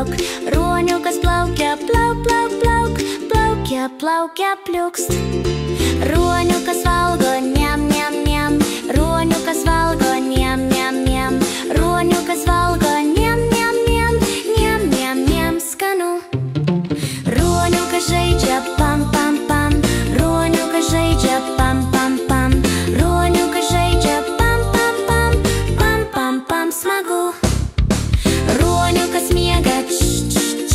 plauk. Ruoniukas plaukia, plauk, plauk, plauk. Plaukia, plaukia, pliukst. Ruoniukas valgo, niam, niam, niam. Ruoniukas valgo, niam, niam, niam. Ruoniukas valgo, niam, niam, niam. Niam, niam, niam, skanu. Ruoniukas žaidžia, pam, pam, pam. Ruoniukas žaidžia, pam, pam, pam. Ruoniukas žaidžia, pam, pam, pam. Pam, pam, pam, smagu. Ruoniukas miega, č, č, č.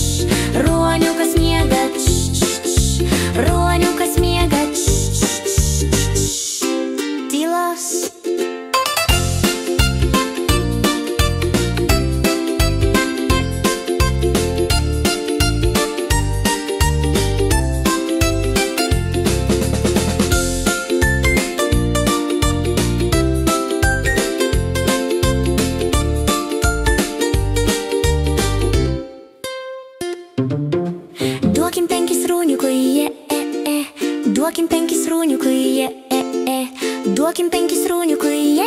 Ruoniukas miega, č, č, č. Ruoniukas miega, č, č, č, č. Tylos. Duokim penkis ruoniukui, Duokim penkis ruoniukui, Duokim penkis ruoniukui,